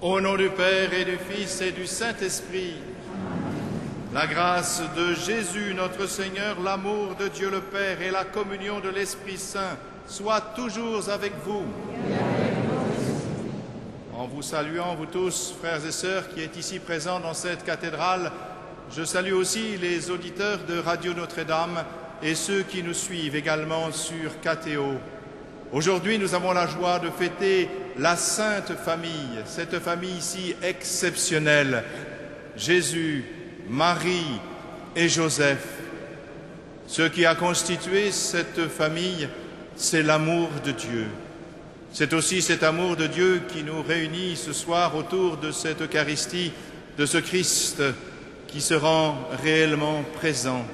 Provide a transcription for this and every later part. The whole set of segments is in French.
Au nom du Père et du Fils et du Saint-Esprit, la grâce de Jésus notre Seigneur, l'amour de Dieu le Père et la communion de l'Esprit Saint soient toujours avec vous. En vous saluant, vous tous, frères et sœurs, qui êtes ici présents dans cette cathédrale, je salue aussi les auditeurs de Radio Notre-Dame et ceux qui nous suivent également sur KTO. Aujourd'hui, nous avons la joie de fêter la Sainte Famille, cette famille si exceptionnelle, Jésus, Marie et Joseph. Ce qui a constitué cette famille, c'est l'amour de Dieu. C'est aussi cet amour de Dieu qui nous réunit ce soir autour de cette Eucharistie, de ce Christ qui se rend réellement présent,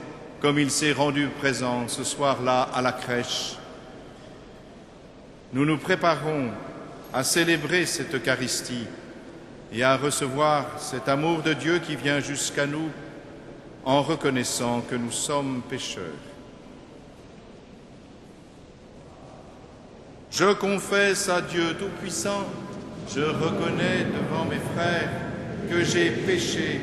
comme il s'est rendu présent ce soir-là à la crèche. Nous nous préparons à célébrer cette Eucharistie et à recevoir cet amour de Dieu qui vient jusqu'à nous en reconnaissant que nous sommes pécheurs. Je confesse à Dieu Tout-Puissant, je reconnais devant mes frères que j'ai péché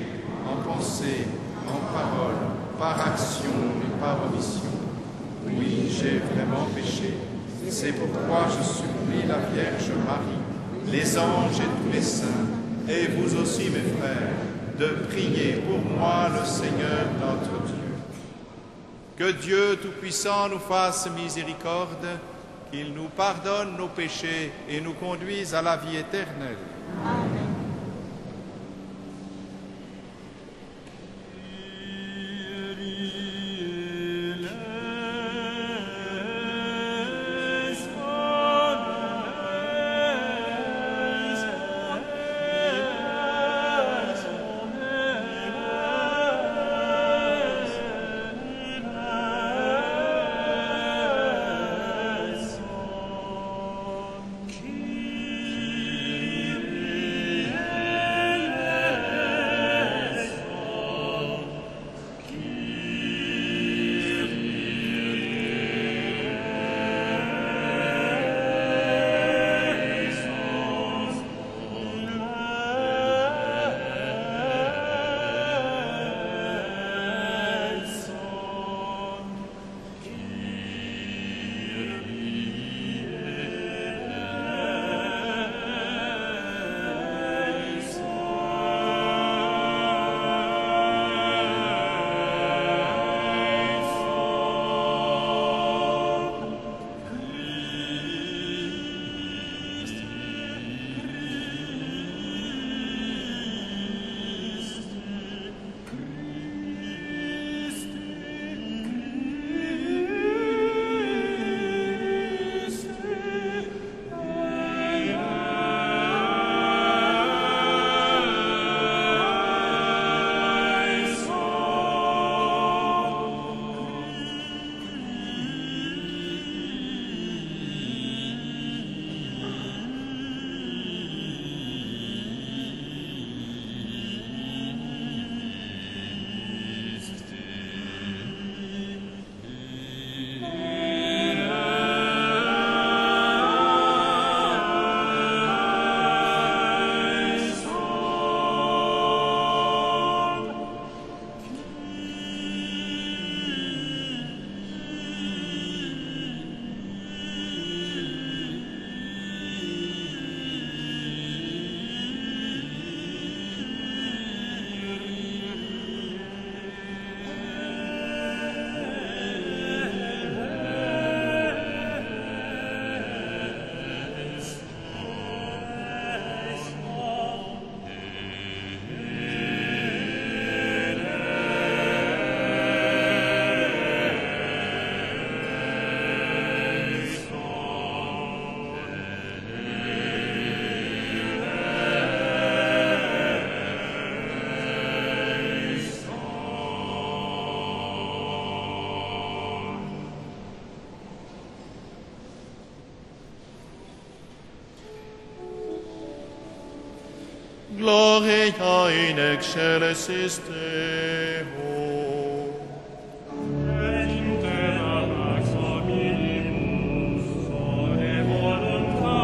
en pensée, en parole, par action et par omission. Oui, j'ai vraiment péché. C'est pourquoi je supplie la Vierge Marie, les anges et tous les saints, et vous aussi mes frères, de prier pour moi le Seigneur notre Dieu. Que Dieu Tout-Puissant nous fasse miséricorde, qu'il nous pardonne nos péchés et nous conduise à la vie éternelle. Amen. Gloria in excelsis Deo. Voluntatis,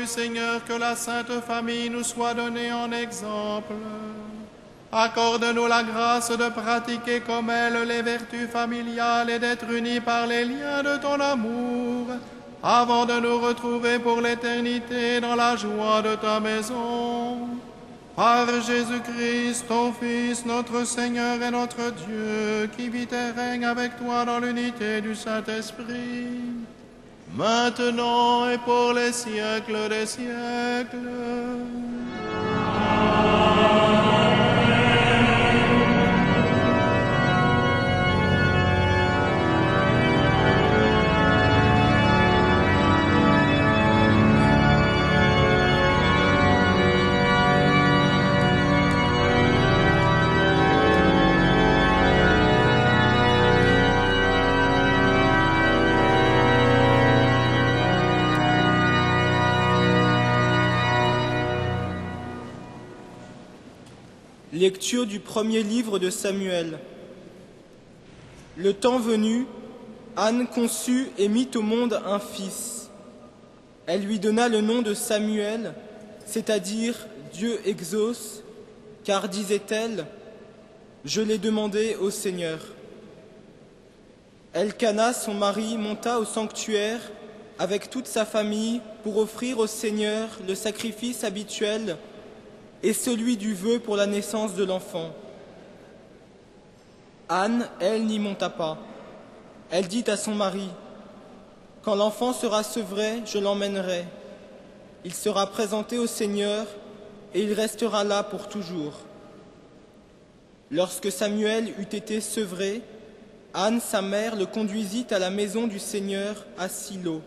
du Seigneur, que la Sainte Famille nous soit donnée en exemple. Accorde-nous la grâce de pratiquer comme elle les vertus familiales et d'être unis par les liens de ton amour, avant de nous retrouver pour l'éternité dans la joie de ta maison. Par Jésus-Christ, ton Fils, notre Seigneur et notre Dieu, qui vit et règne avec toi dans l'unité du Saint-Esprit, maintenant et pour les siècles des siècles. Lecture du premier livre de Samuel. Le temps venu, Anne conçut et mit au monde un fils. Elle lui donna le nom de Samuel, c'est-à-dire Dieu exauce, car, disait-elle, je l'ai demandé au Seigneur. Elkana, son mari, monta au sanctuaire avec toute sa famille pour offrir au Seigneur le sacrifice habituel et celui du vœu pour la naissance de l'enfant. Anne, elle, n'y monta pas. Elle dit à son mari, « Quand l'enfant sera sevré, je l'emmènerai. Il sera présenté au Seigneur et il restera là pour toujours. » Lorsque Samuel eut été sevré, Anne, sa mère, le conduisit à la maison du Seigneur à Silo.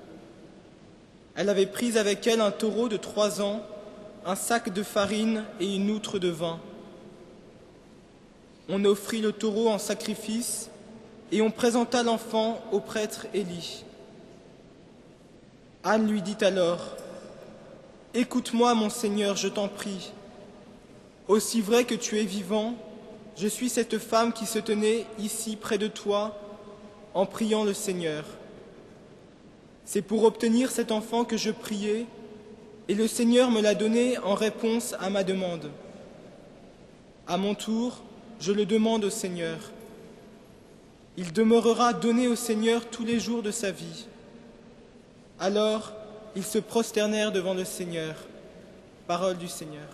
Elle avait pris avec elle un taureau de 3 ans, un sac de farine et une outre de vin. On offrit le taureau en sacrifice et on présenta l'enfant au prêtre Élie. Anne lui dit alors, « Écoute-moi, mon Seigneur, je t'en prie. Aussi vrai que tu es vivant, je suis cette femme qui se tenait ici près de toi en priant le Seigneur. C'est pour obtenir cet enfant que je priais, et le Seigneur me l'a donné en réponse à ma demande. À mon tour, je le demande au Seigneur. Il demeurera donné au Seigneur tous les jours de sa vie. » Alors, ils se prosternèrent devant le Seigneur. Parole du Seigneur.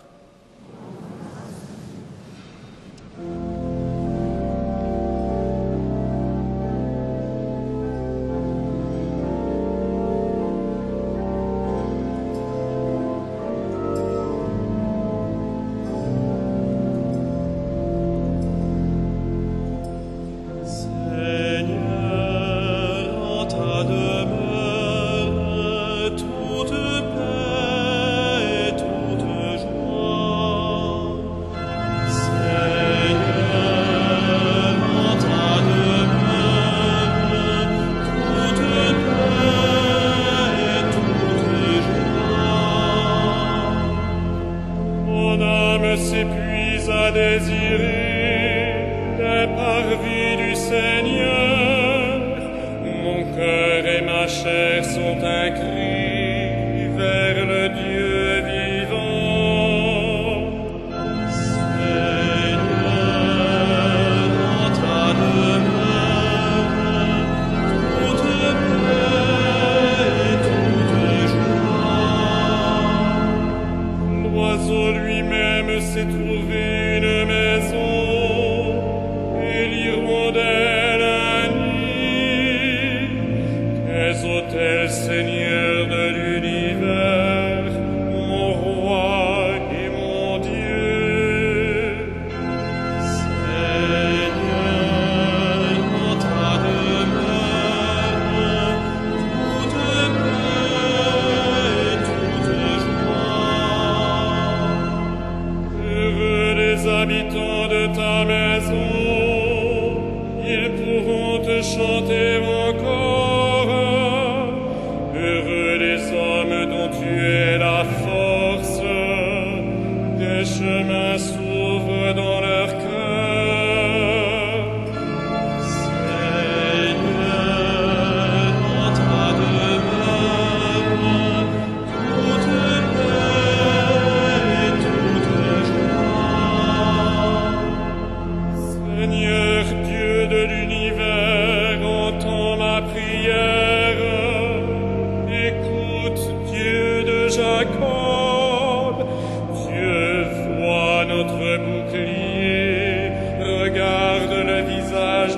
Seigneur, en ta demeure, toute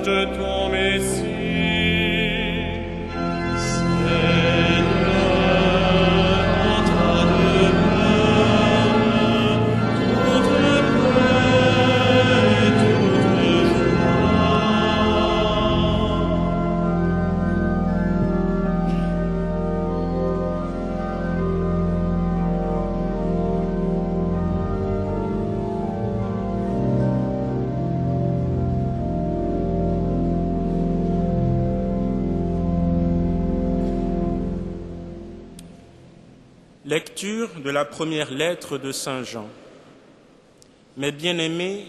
de ton Messie. Lecture de la première lettre de Saint Jean. Mes bien-aimés,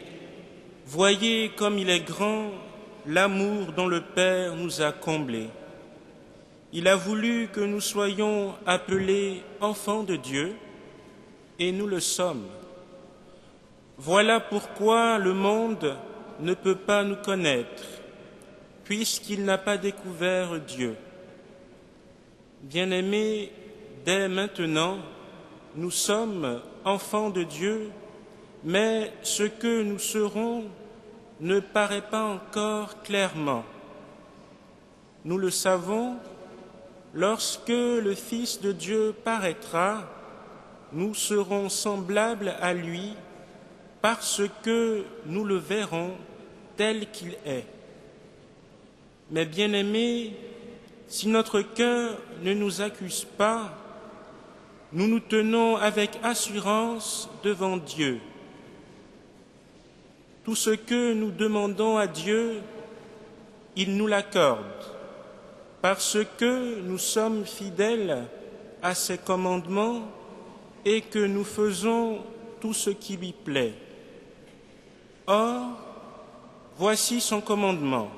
voyez comme il est grand l'amour dont le Père nous a comblés. Il a voulu que nous soyons appelés enfants de Dieu, et nous le sommes. Voilà pourquoi le monde ne peut pas nous connaître, puisqu'il n'a pas découvert Dieu. Bien-aimés, dès maintenant, nous sommes enfants de Dieu, mais ce que nous serons ne paraît pas encore clairement. Nous le savons, lorsque le Fils de Dieu paraîtra, nous serons semblables à lui parce que nous le verrons tel qu'il est. Mais bien-aimés, si notre cœur ne nous accuse pas, nous nous tenons avec assurance devant Dieu. Tout ce que nous demandons à Dieu, il nous l'accorde, parce que nous sommes fidèles à ses commandements et que nous faisons tout ce qui lui plaît. Or, voici son commandement: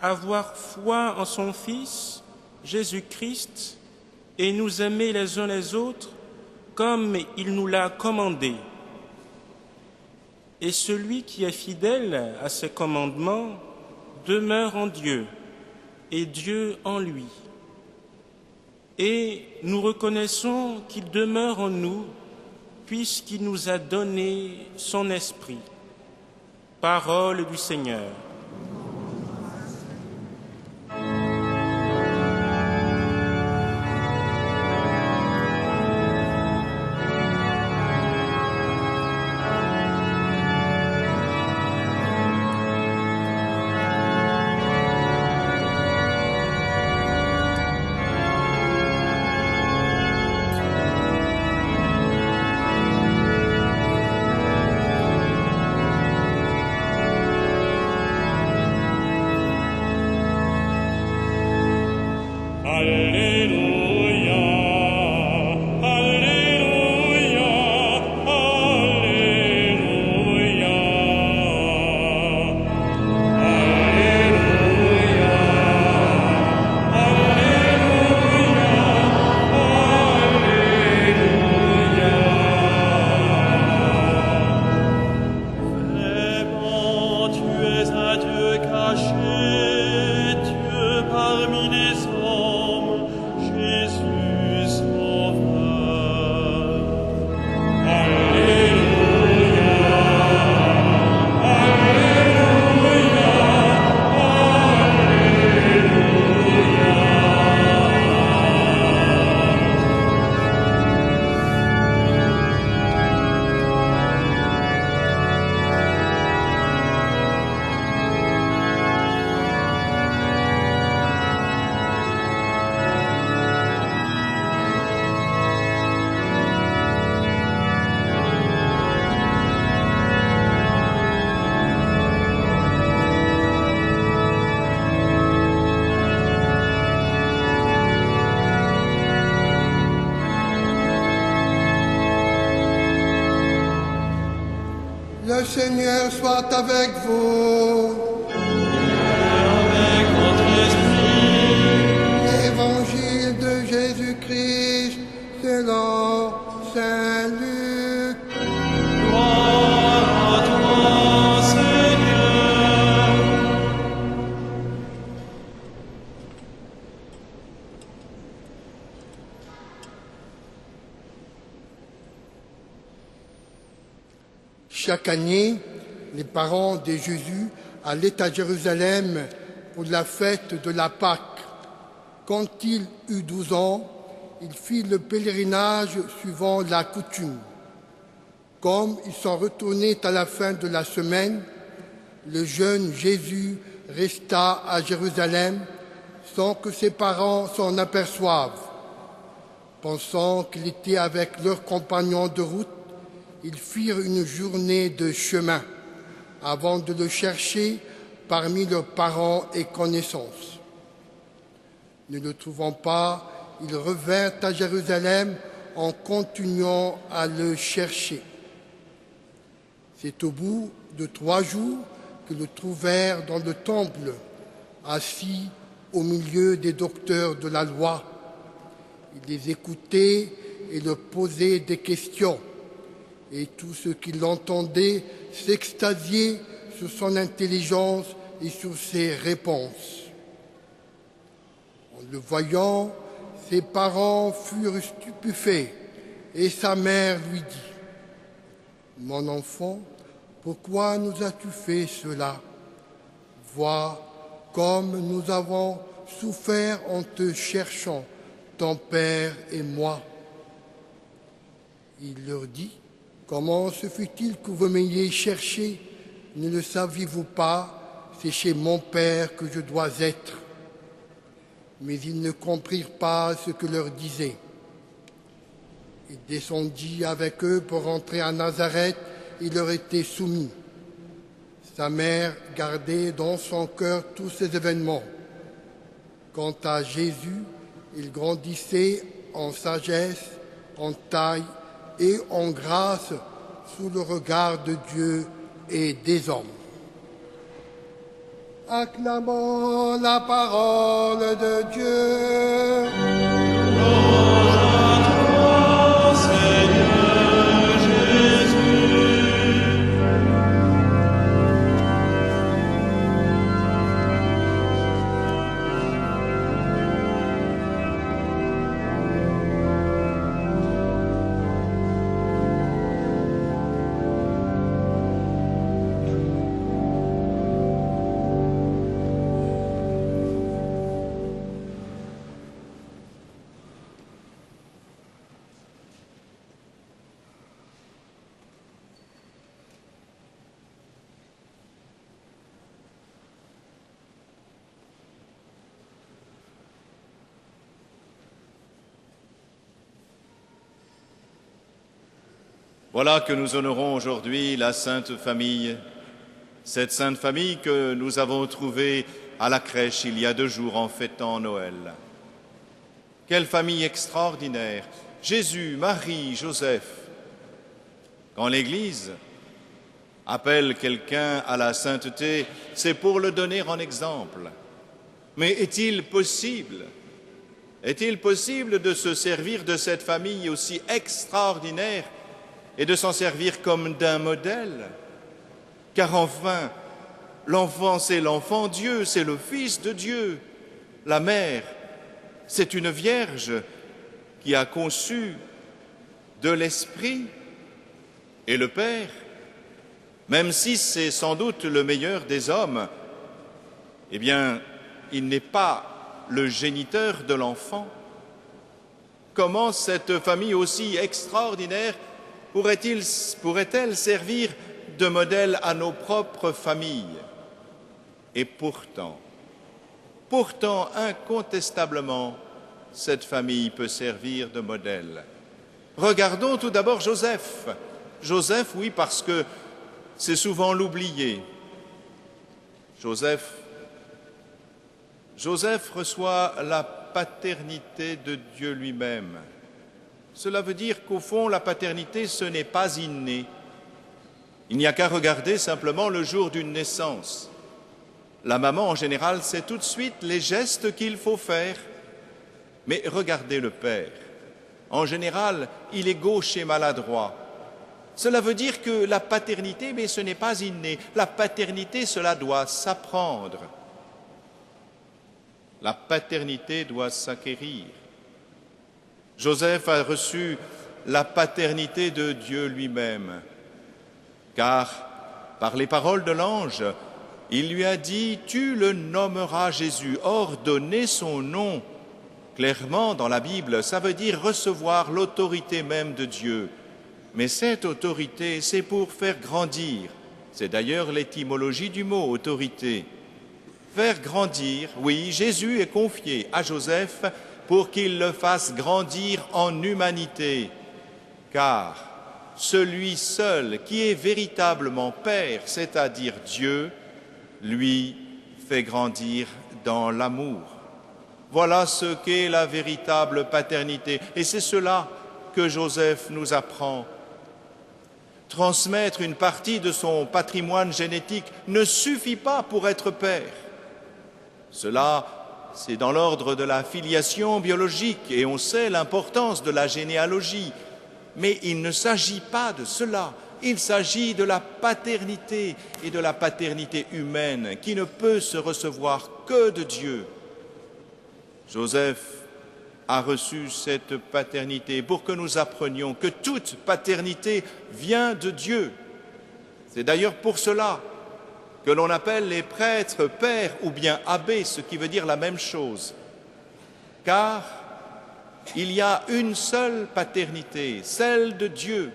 avoir foi en son Fils, Jésus-Christ, et nous aimer les uns les autres comme il nous l'a commandé. Et celui qui est fidèle à ses commandements demeure en Dieu, et Dieu en lui. Et nous reconnaissons qu'il demeure en nous, puisqu'il nous a donné son esprit. Parole du Seigneur. Le Seigneur soit avec vous. Et avec votre esprit. Évangile de Jésus-Christ selon Saint Luc. Gloire à toi, Seigneur. Chaque année, les parents de Jésus allait à Jérusalem pour la fête de la Pâque. Quand il eut 12 ans, il fit le pèlerinage suivant la coutume. Comme ils s'en retournaient à la fin de la semaine, le jeune Jésus resta à Jérusalem sans que ses parents s'en aperçoivent. Pensant qu'il était avec leurs compagnons de route, ils firent une journée de chemin avant de le chercher parmi leurs parents et connaissances. Ne le trouvant pas, ils revinrent à Jérusalem en continuant à le chercher. C'est au bout de 3 jours que le trouvèrent dans le temple, assis au milieu des docteurs de la loi. Il les écoutait et leur posait des questions, et tous ceux qui l'entendaient s'extasiaient sur son intelligence et sur ses réponses. En le voyant, ses parents furent stupéfaits, et sa mère lui dit : « Mon enfant, pourquoi nous as-tu fait cela ? Vois comme nous avons souffert en te cherchant, ton père et moi. » Il leur dit : « Comment se fait-il que vous m'ayez cherché ? Ne le saviez-vous pas ? C'est chez mon père que je dois être. » Mais ils ne comprirent pas ce que leur disait. Il descendit avec eux pour rentrer à Nazareth. Il leur était soumis. Sa mère gardait dans son cœur tous ces événements. Quant à Jésus, il grandissait en sagesse, en taille et en grâce sous le regard de Dieu et des hommes. Acclamons la parole de Dieu. Seigneur Jésus. Voilà que nous honorons aujourd'hui la Sainte Famille, cette Sainte Famille que nous avons trouvée à la crèche il y a 2 jours en fêtant Noël. Quelle famille extraordinaire! Jésus, Marie, Joseph. Quand l'Église appelle quelqu'un à la sainteté, c'est pour le donner en exemple. Mais est-il possible de se servir de cette famille aussi extraordinaire et de s'en servir comme d'un modèle? Car enfin, l'enfant, c'est l'enfant Dieu, c'est le Fils de Dieu. La mère, c'est une vierge qui a conçu de l'Esprit. Et le Père, même si c'est sans doute le meilleur des hommes, eh bien, il n'est pas le géniteur de l'enfant. Comment cette famille aussi extraordinaire pourrait-elle servir de modèle à nos propres familles? Et pourtant, incontestablement, cette famille peut servir de modèle. Regardons tout d'abord Joseph. Joseph, oui, parce que c'est souvent l'oublié. Joseph reçoit la paternité de Dieu lui-même. Cela veut dire qu'au fond, la paternité, ce n'est pas inné. Il n'y a qu'à regarder simplement le jour d'une naissance. La maman, en général, sait tout de suite les gestes qu'il faut faire. Mais regardez le père. En général, il est gauche et maladroit. Cela veut dire que la paternité, mais ce n'est pas inné. La paternité, cela doit s'apprendre. La paternité doit s'acquérir. Joseph a reçu la paternité de Dieu lui-même, car par les paroles de l'ange, il lui a dit « Tu le nommeras Jésus ». Or, donner son nom, clairement dans la Bible, ça veut dire recevoir l'autorité même de Dieu. Mais cette autorité, c'est pour faire grandir. C'est d'ailleurs l'étymologie du mot « autorité ». Faire grandir, oui, Jésus est confié à Joseph pour qu'il le fasse grandir en humanité. Car celui seul qui est véritablement Père, c'est-à-dire Dieu, lui fait grandir dans l'amour. Voilà ce qu'est la véritable paternité. Et c'est cela que Joseph nous apprend. Transmettre une partie de son patrimoine génétique ne suffit pas pour être père. Cela, c'est dans l'ordre de la filiation biologique et on sait l'importance de la généalogie. Mais il ne s'agit pas de cela. Il s'agit de la paternité et de la paternité humaine qui ne peut se recevoir que de Dieu. Joseph a reçu cette paternité pour que nous apprenions que toute paternité vient de Dieu. C'est d'ailleurs pour cela que l'on appelle les prêtres pères ou bien abbés, ce qui veut dire la même chose. Car il y a une seule paternité, celle de Dieu.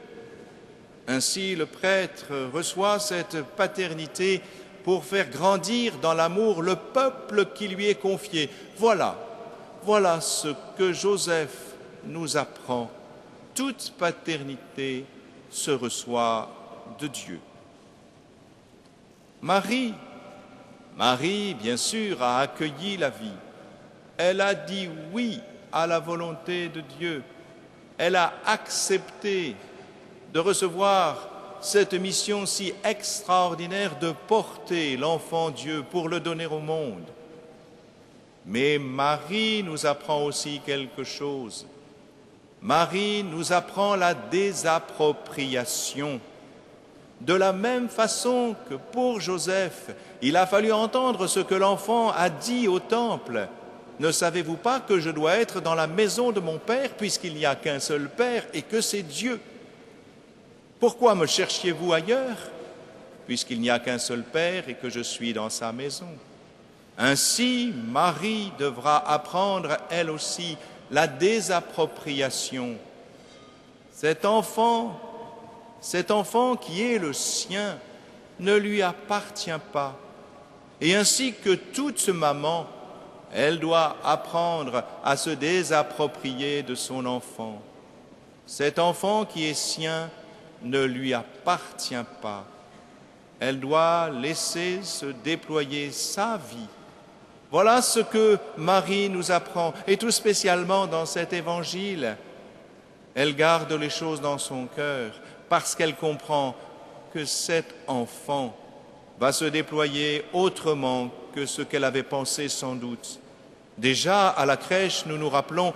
Ainsi, le prêtre reçoit cette paternité pour faire grandir dans l'amour le peuple qui lui est confié. Voilà ce que Joseph nous apprend. Toute paternité se reçoit de Dieu. Marie, bien sûr, a accueilli la vie. Elle a dit oui à la volonté de Dieu. Elle a accepté de recevoir cette mission si extraordinaire de porter l'enfant Dieu pour le donner au monde. Mais Marie nous apprend aussi quelque chose. Marie nous apprend la désappropriation. De la même façon que pour Joseph, il a fallu entendre ce que l'enfant a dit au temple. Ne savez-vous pas que je dois être dans la maison de mon Père puisqu'il n'y a qu'un seul Père et que c'est Dieu? Pourquoi me cherchiez-vous ailleurs puisqu'il n'y a qu'un seul Père et que je suis dans sa maison? Ainsi, Marie devra apprendre, elle aussi, la désappropriation. Cet enfant qui est le sien ne lui appartient pas. Et ainsi que toute maman, elle doit apprendre à se désapproprier de son enfant. Cet enfant qui est sien ne lui appartient pas. Elle doit laisser se déployer sa vie. Voilà ce que Marie nous apprend, et tout spécialement dans cet évangile. Elle garde les choses dans son cœur parce qu'elle comprend que cet enfant va se déployer autrement que ce qu'elle avait pensé sans doute. Déjà, à la crèche, nous nous rappelons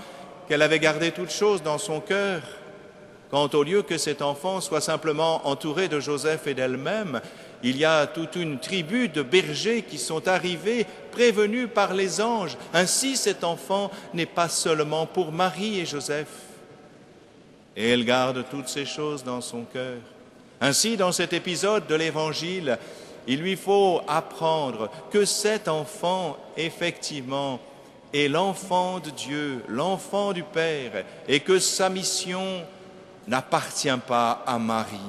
qu'elle avait gardé toutes choses dans son cœur. Quant au lieu que cet enfant soit simplement entouré de Joseph et d'elle-même, il y a toute une tribu de bergers qui sont arrivés, prévenus par les anges. Ainsi, cet enfant n'est pas seulement pour Marie et Joseph. Et elle garde toutes ces choses dans son cœur. Ainsi, dans cet épisode de l'Évangile, il lui faut apprendre que cet enfant, effectivement, est l'enfant de Dieu, l'enfant du Père, et que sa mission n'appartient pas à Marie.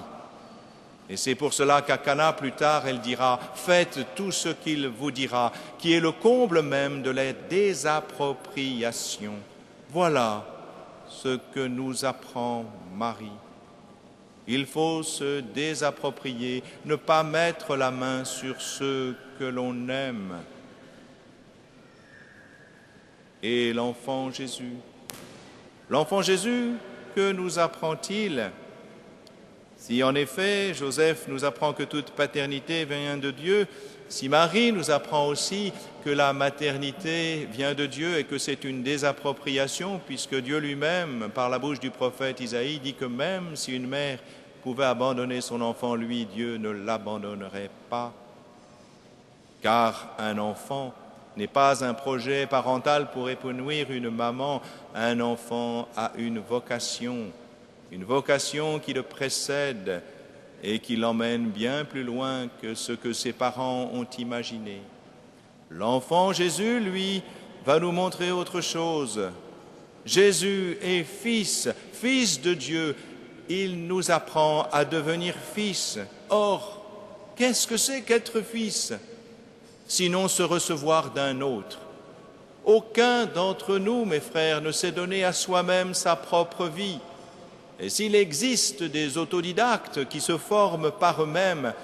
Et c'est pour cela qu'à Cana, plus tard, elle dira « Faites tout ce qu'il vous dira », qui est le comble même de la désappropriation. Voilà ce que nous apprend Marie. Il faut se désapproprier, ne pas mettre la main sur ceux que l'on aime. Et l'enfant Jésus, que nous apprend-il? Si en effet Joseph nous apprend que toute paternité vient de Dieu, si Marie nous apprend aussi que la maternité vient de Dieu et que c'est une désappropriation, puisque Dieu lui-même, par la bouche du prophète Isaïe, dit que même si une mère pouvait abandonner son enfant, lui, Dieu ne l'abandonnerait pas. Car un enfant n'est pas un projet parental pour épanouir une maman. Un enfant a une vocation qui le précède et qui l'emmène bien plus loin que ce que ses parents ont imaginé. L'enfant Jésus, lui, va nous montrer autre chose. Jésus est fils, fils de Dieu. Il nous apprend à devenir fils. Or, qu'est-ce que c'est qu'être fils? Sinon se recevoir d'un autre. Aucun d'entre nous, mes frères, ne s'est donné à soi-même sa propre vie. Et s'il existe des autodidactes qui se forment par eux-mêmes,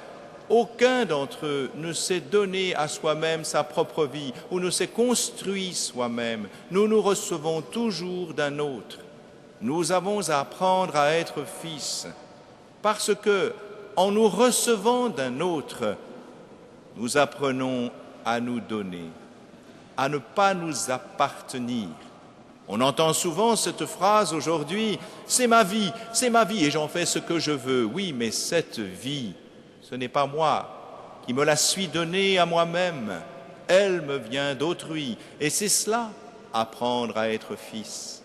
aucun d'entre eux ne s'est donné à soi-même sa propre vie ou ne s'est construit soi-même. Nous nous recevons toujours d'un autre. Nous avons à apprendre à être fils, parce que, en nous recevant d'un autre, nous apprenons à nous donner, à ne pas nous appartenir. On entend souvent cette phrase aujourd'hui, c'est ma vie, et j'en fais ce que je veux. Oui, mais cette vie, ce n'est pas moi qui me la suis donnée à moi-même. Elle me vient d'autrui. Et c'est cela, apprendre à être fils.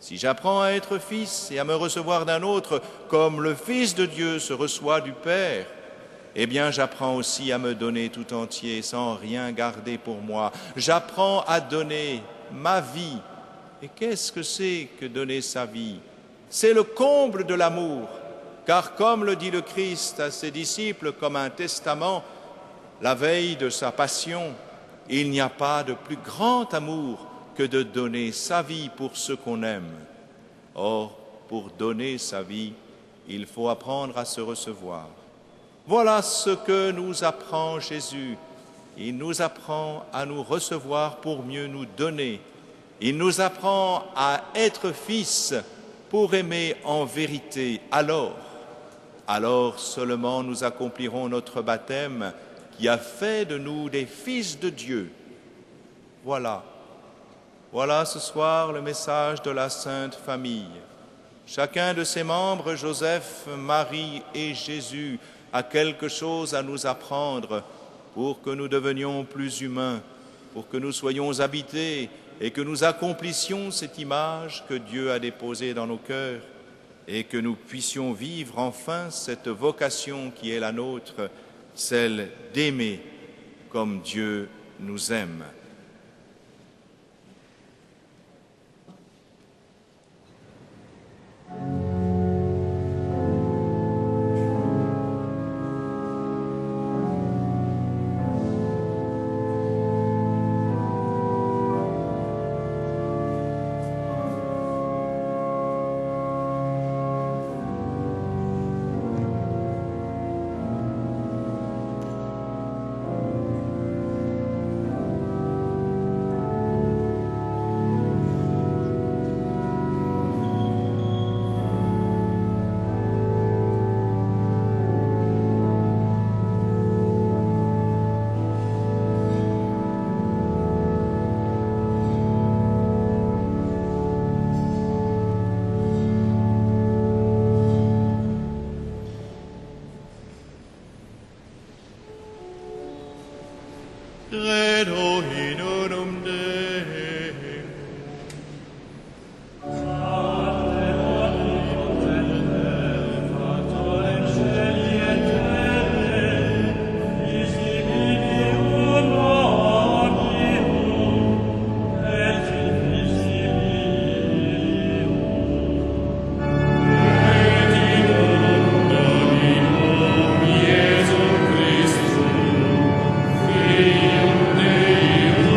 Si j'apprends à être fils et à me recevoir d'un autre, comme le Fils de Dieu se reçoit du Père, eh bien j'apprends aussi à me donner tout entier, sans rien garder pour moi. J'apprends à donner ma vie. Et qu'est-ce que c'est que donner sa vie? C'est le comble de l'amour, car comme le dit le Christ à ses disciples comme un testament, la veille de sa passion, il n'y a pas de plus grand amour que de donner sa vie pour ceux qu'on aime. Or, pour donner sa vie, il faut apprendre à se recevoir. Voilà ce que nous apprend Jésus. Il nous apprend à nous recevoir pour mieux nous donner. Il nous apprend à être fils pour aimer en vérité. Alors seulement nous accomplirons notre baptême qui a fait de nous des fils de Dieu. Voilà ce soir le message de la Sainte Famille. Chacun de ses membres, Joseph, Marie et Jésus, a quelque chose à nous apprendre pour que nous devenions plus humains, pour que nous soyons habités et que nous accomplissions cette image que Dieu a déposée dans nos cœurs et que nous puissions vivre enfin cette vocation qui est la nôtre, celle d'aimer comme Dieu nous aime. Credo in unum Deum. Deus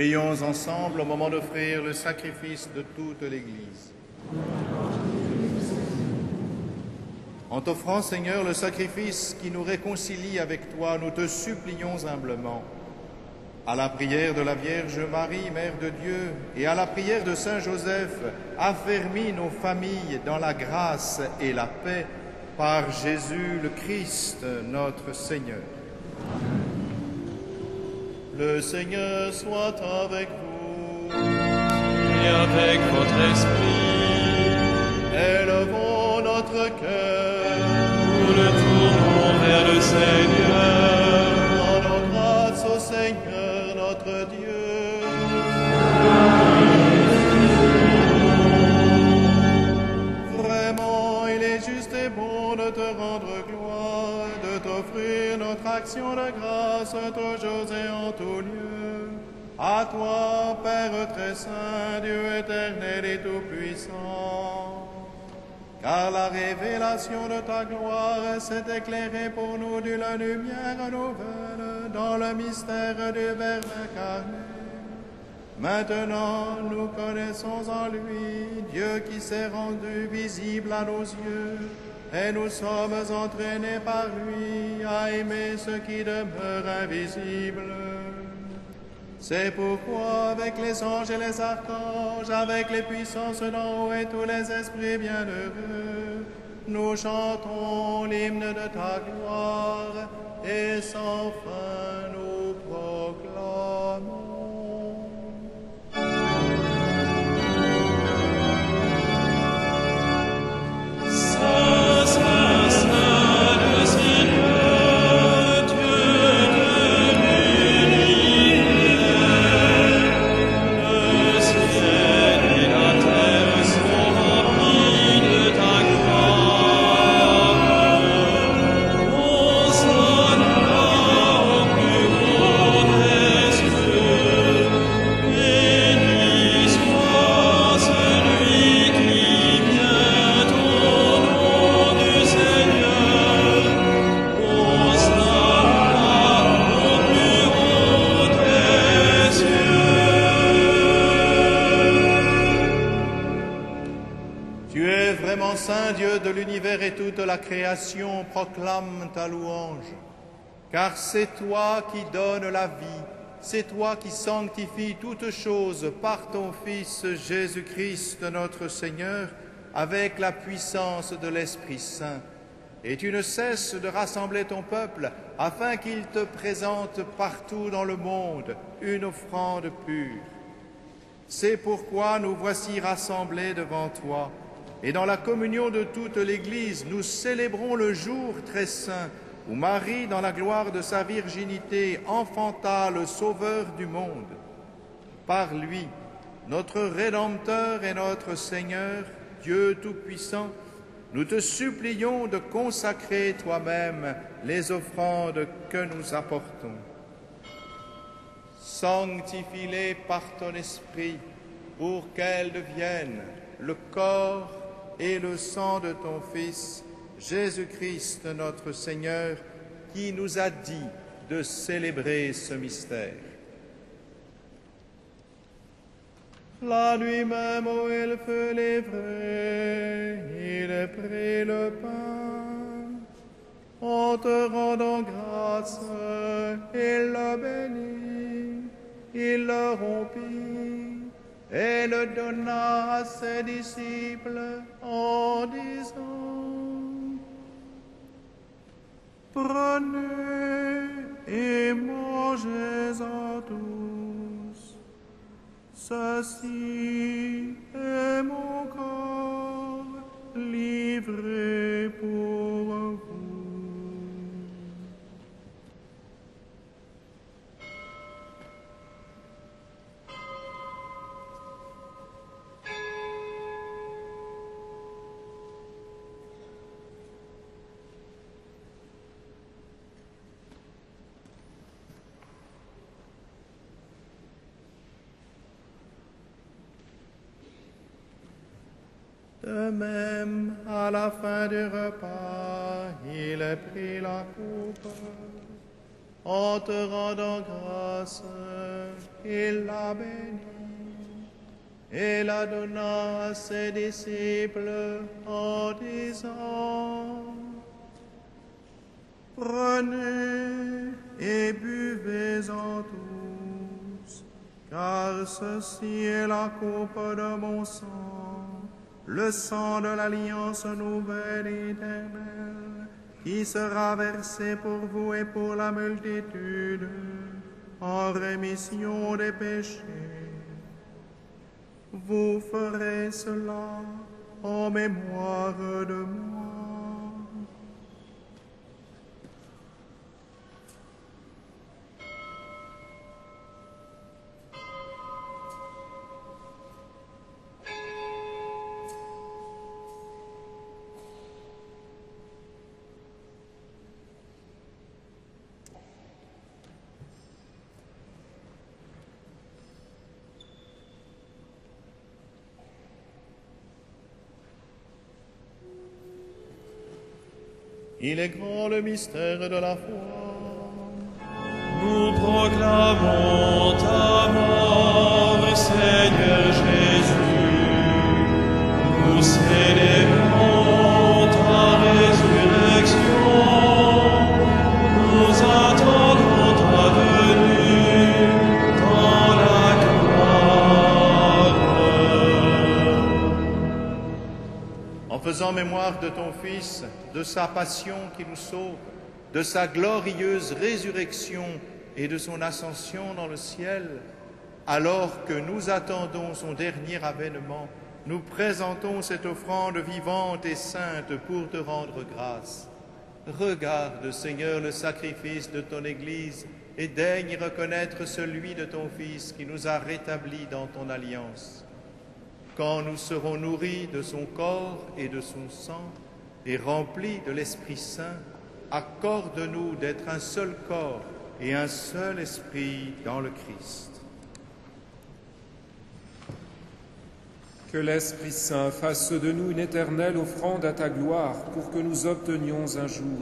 Prions ensemble au moment d'offrir le sacrifice de toute l'Église. En t'offrant, Seigneur, le sacrifice qui nous réconcilie avec toi, nous te supplions humblement, à la prière de la Vierge Marie, Mère de Dieu, et à la prière de Saint Joseph, affermis nos familles dans la grâce et la paix, par Jésus le Christ, notre Seigneur. Le Seigneur soit avec vous. Et avec votre esprit. Élevons notre cœur. Nous le tournons vers le Seigneur. Rendons grâce au Seigneur notre Dieu. Vraiment, il est juste et bon de te rendre gloire, de t'offrir notre action de grâce toujours et en tout lieu. À toi, Père très saint, Dieu éternel et tout-puissant. Car la révélation de ta gloire s'est éclairée pour nous d'une lumière nouvelle dans le mystère du Verbe incarné. Maintenant, nous connaissons en lui Dieu qui s'est rendu visible à nos yeux, et nous sommes entraînés par lui à aimer ce qui demeure invisible. C'est pourquoi, avec les anges et les archanges, avec les puissances d'en haut et tous les esprits bienheureux, nous chantons l'hymne de ta gloire, et sans fin nous proclamons. Saint, Saint, Saint, le Seigneur, Dieu de l'univers. Le ciel et la terre sont remplis de ta gloire. Hosanna au plus haut des cieux. Béni soit celui qui vient au nom du Seigneur. Hosanna au plus haut des cieux. Tu es vraiment saint, Dieu de l'univers, et toute la création proclame ta louange. Car c'est toi qui donnes la vie, c'est toi qui sanctifies toutes choses par ton Fils Jésus-Christ notre Seigneur, avec la puissance de l'Esprit Saint. Et tu ne cesses de rassembler ton peuple afin qu'il te présente partout dans le monde une offrande pure. C'est pourquoi nous voici rassemblés devant toi, et dans la communion de toute l'Église, nous célébrons le jour très saint où Marie, dans la gloire de sa virginité, enfanta le Sauveur du monde. Par lui, notre Rédempteur et notre Seigneur, Dieu Tout-Puissant, nous te supplions de consacrer toi-même les offrandes que nous apportons. Sanctifie-les par ton Esprit, pour qu'elles deviennent le corps et le sang de ton Fils, Jésus-Christ notre Seigneur, qui nous a dit de célébrer ce mystère. La nuit même où il fut livré, il a pris le pain. En te rendant grâce, il le bénit, il le rompit et le donna à ses disciples en disant: Prenez et mangez-en tous. Ceci est mon corps livré pour vous. De même, à la fin du repas, il a pris la coupe En te rendant grâce, il la bénit et la donna à ses disciples en disant: Prenez et buvez-en tous, car ceci est la coupe de mon sang, le sang de l'alliance nouvelle et éternelle, qui sera versé pour vous et pour la multitude en rémission des péchés. Vous ferez cela en mémoire de moi. Il est grand le mystère de la foi. Nous proclamons ta mort, Seigneur Jésus. Nous célébrons ta résurrection. Nous attendons ta venue dans la gloire. En faisant mémoire de ton Fils, de sa passion qui nous sauve, de sa glorieuse résurrection et de son ascension dans le ciel, alors que nous attendons son dernier avènement, nous présentons cette offrande vivante et sainte pour te rendre grâce. Regarde, Seigneur, le sacrifice de ton Église et daigne reconnaître celui de ton Fils qui nous a rétablis dans ton alliance. Quand nous serons nourris de son corps et de son sang, et remplis de l'Esprit Saint, accorde-nous d'être un seul corps et un seul esprit dans le Christ. Que l'Esprit Saint fasse de nous une éternelle offrande à ta gloire, pour que nous obtenions un jour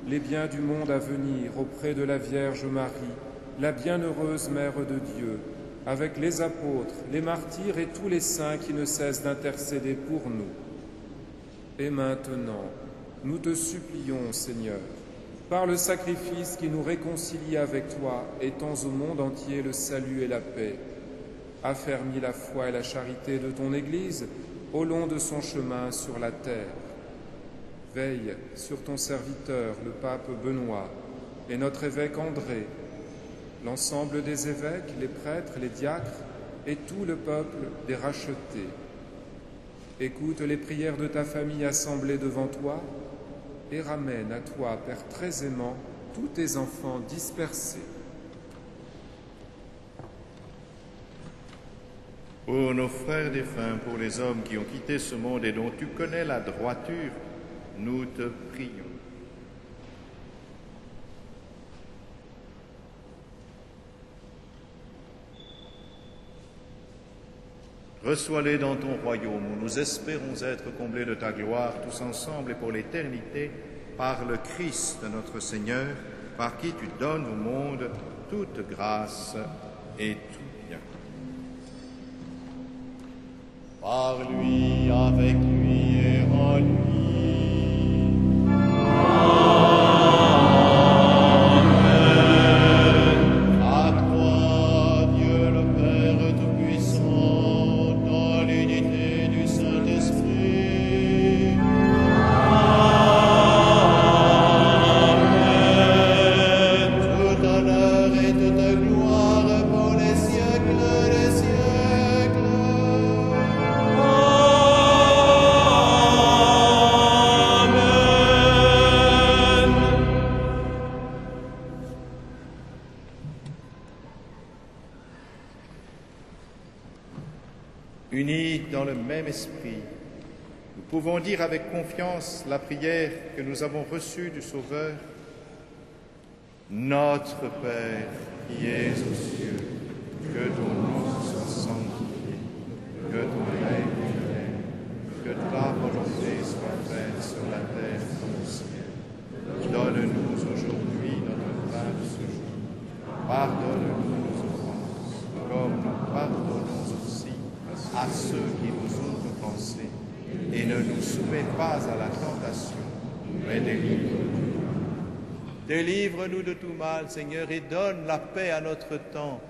les biens du monde à venir auprès de la Vierge Marie, la bienheureuse Mère de Dieu, avec les apôtres, les martyrs et tous les saints qui ne cessent d'intercéder pour nous. Et maintenant, nous te supplions, Seigneur, par le sacrifice qui nous réconcilie avec toi, étends au monde entier le salut et la paix. Affermis la foi et la charité de ton Église au long de son chemin sur la terre. Veille sur ton serviteur, le pape Benoît, et notre évêque André, l'ensemble des évêques, les prêtres, les diacres et tout le peuple des rachetés. Écoute les prières de ta famille assemblée devant toi et ramène à toi, Père très aimant, tous tes enfants dispersés. Pour nos frères défunts, pour les hommes qui ont quitté ce monde et dont tu connais la droiture, nous te prions. Reçois-les dans ton royaume où nous espérons être comblés de ta gloire tous ensemble et pour l'éternité, par le Christ notre Seigneur, par qui tu donnes au monde toute grâce et tout bien. Par lui, avec lui et en lui. Unis dans le même esprit, nous pouvons dire avec confiance la prière que nous avons reçue du Sauveur. Notre Père qui es aux cieux, que ton nom soit sanctifié, que ton règne vienne, que ta volonté soit faite sur la terre comme au ciel. Donne-nous aujourd'hui notre pain de ce jour. Pardonne-nous nos offenses, comme nous pardonnons aussi à ceux qui nous ont offensés. Et ne nous soumets pas à la tentation, mais délivre-nous. Délivre-nous de tout mal, Seigneur, et donne la paix à notre temps.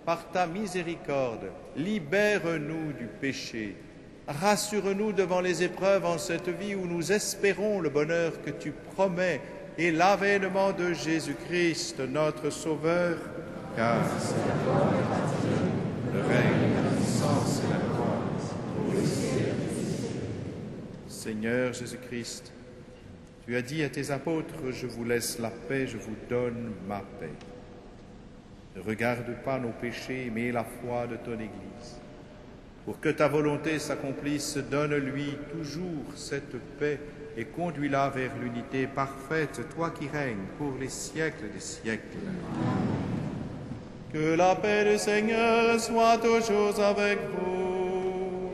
Par ta miséricorde, libère-nous du péché. Rassure-nous devant les épreuves en cette vie où nous espérons le bonheur que tu promets et l'avènement de Jésus-Christ, notre Sauveur, car c'est le règne, la puissance et la gloire pour les siècles. Seigneur Jésus-Christ, tu as dit à tes apôtres, je vous laisse la paix, je vous donne ma paix. Ne regarde pas nos péchés, mais la foi de ton Église. Pour que ta volonté s'accomplisse, donne-lui toujours cette paix et conduis-la vers l'unité parfaite, toi qui règnes pour les siècles des siècles. Que la paix du Seigneur soit toujours avec vous.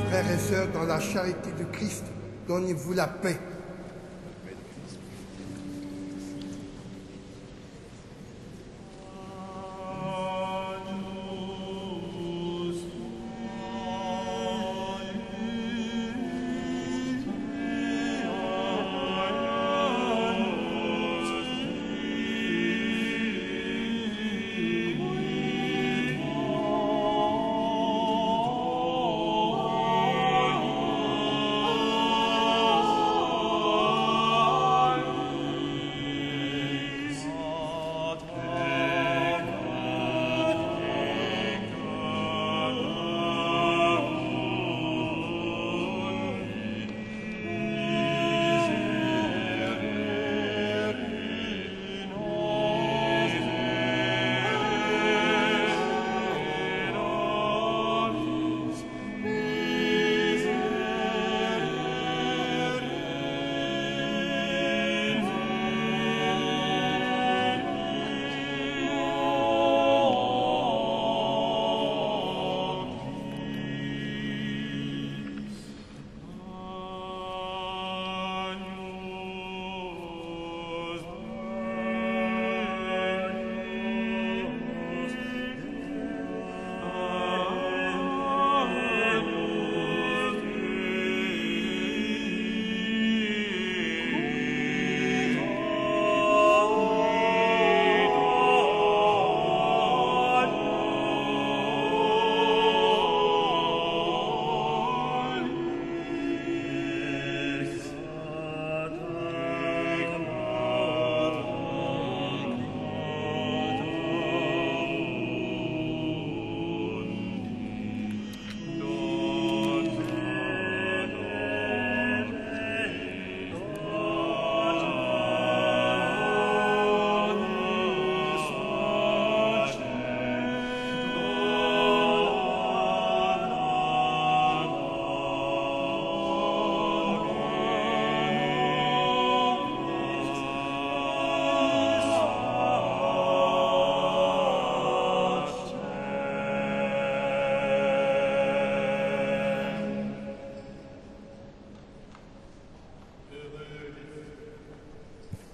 Frères et sœurs, dans la charité de Christ, donnez-vous la paix.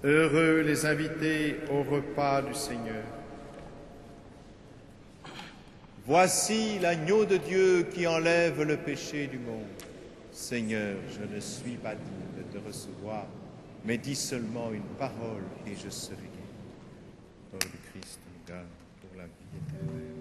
Heureux les invités au repas du Seigneur. Voici l'agneau de Dieu qui enlève le péché du monde. Seigneur, je ne suis pas digne de te recevoir, mais dis seulement une parole et je serai guéri. Corps du Christ, nous garde pour la vie éternelle.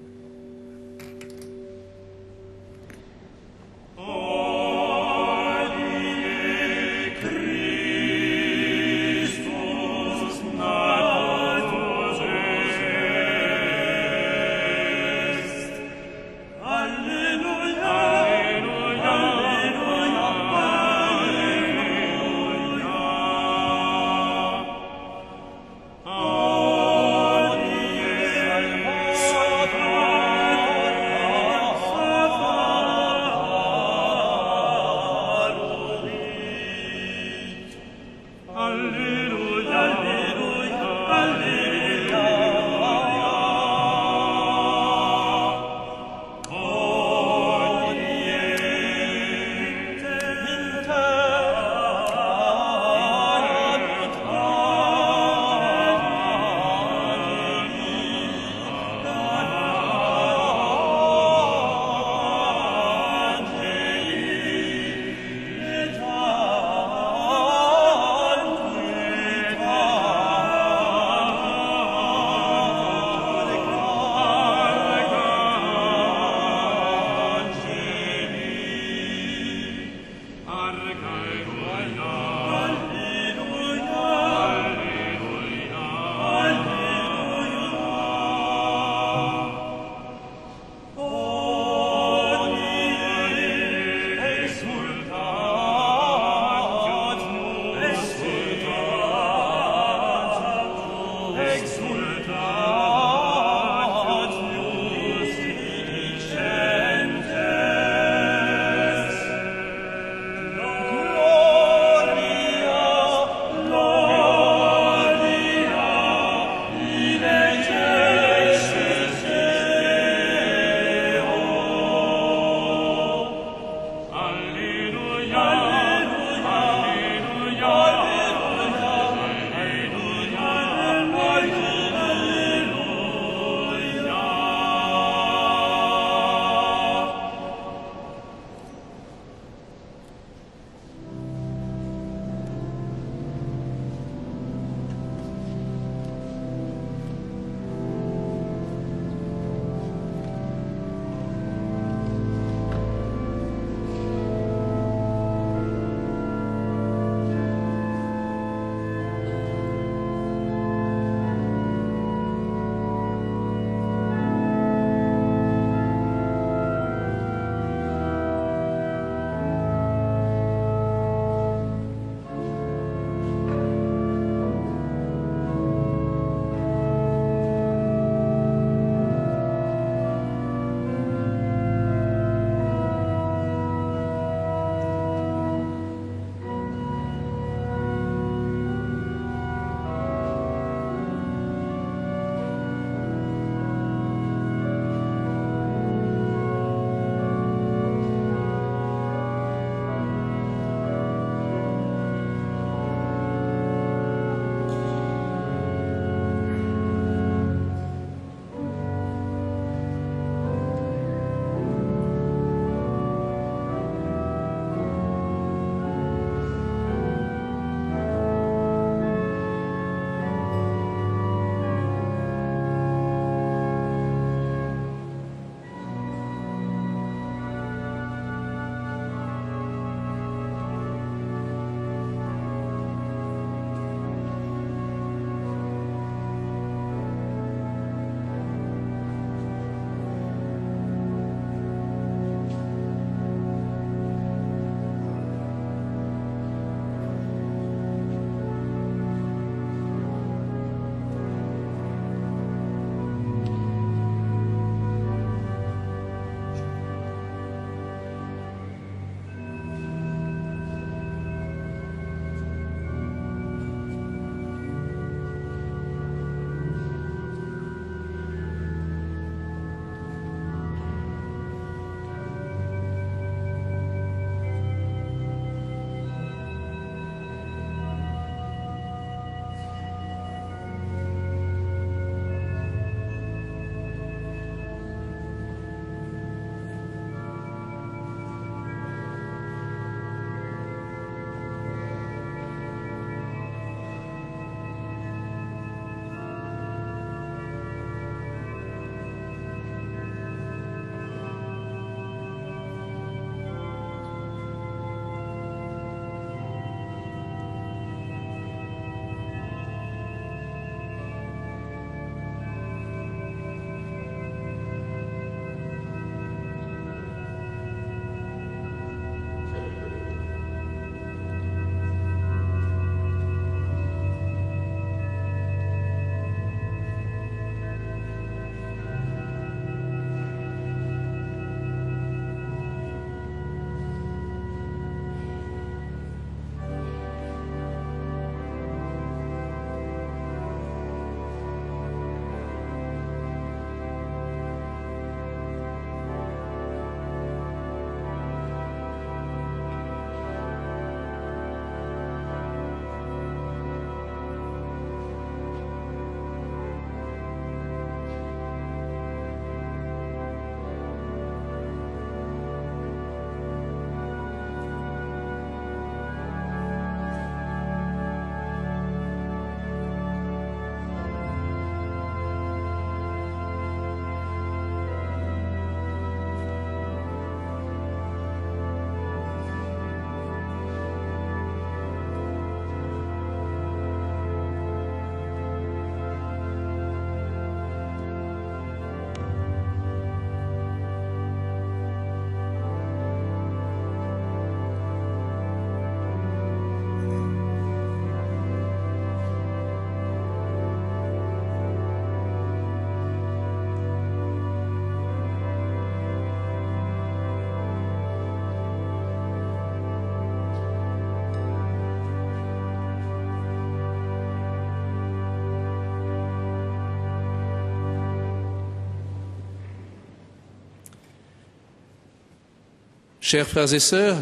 Chers frères et sœurs,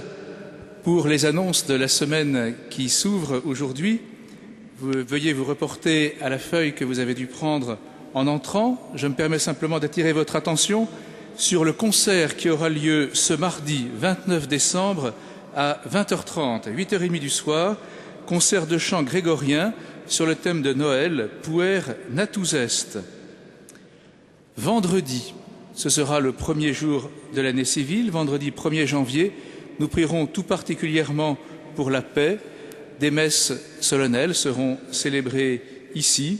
pour les annonces de la semaine qui s'ouvre aujourd'hui, veuillez vous reporter à la feuille que vous avez dû prendre en entrant. Je me permets simplement d'attirer votre attention sur le concert qui aura lieu ce mardi 29 décembre à 20h30, à 8h30 du soir, concert de chant grégorien sur le thème de Noël, Puer natus est. Vendredi, ce sera le premier jour de l'année civile, vendredi 1er janvier, nous prierons tout particulièrement pour la paix. Des messes solennelles seront célébrées ici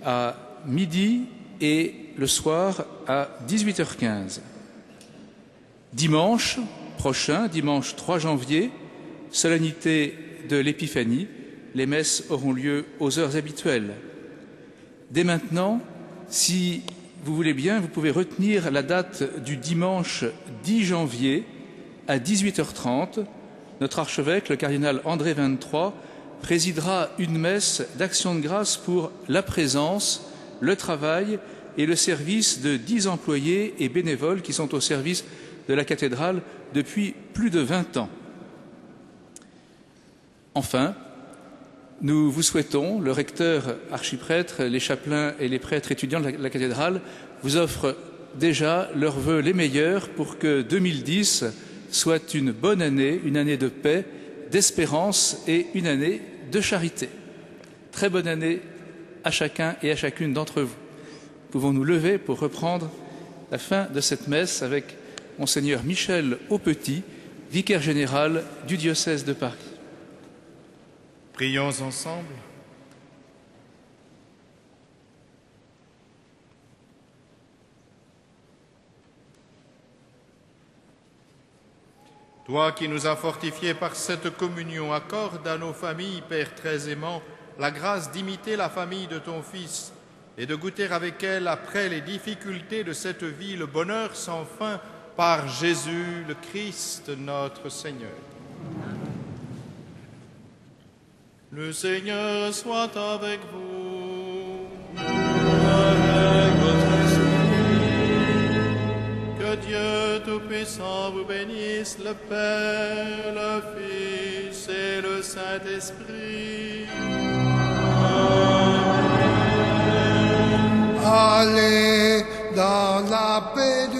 à midi et le soir à 18h15. Dimanche prochain, dimanche 3 janvier, solennité de l'Épiphanie, les messes auront lieu aux heures habituelles. Dès maintenant, si vous voulez bien, vous pouvez retenir la date du dimanche 10 janvier à 18h30. Notre archevêque, le cardinal André XXIII, présidera une messe d'action de grâce pour la présence, le travail et le service de 10 employés et bénévoles qui sont au service de la cathédrale depuis plus de 20 ans. Enfin, nous vous souhaitons, le recteur, archiprêtre, les chapelains et les prêtres étudiants de la cathédrale vous offrent déjà leurs vœux les meilleurs pour que 2010 soit une bonne année, une année de paix, d'espérance et une année de charité. Très bonne année à chacun et à chacune d'entre vous. Pouvons-nous lever pour reprendre la fin de cette messe avec Monseigneur Michel Aupetit, vicaire général du diocèse de Paris. Prions ensemble. Toi qui nous as fortifiés par cette communion, accorde à nos familles, Père très aimant, la grâce d'imiter la famille de ton Fils et de goûter avec elle, après les difficultés de cette vie, le bonheur sans fin par Jésus le Christ, notre Seigneur. Le Seigneur soit avec vous. Avec votre esprit. Que Dieu Tout-Puissant vous bénisse, le Père, le Fils et le Saint-Esprit. Allez dans la paix du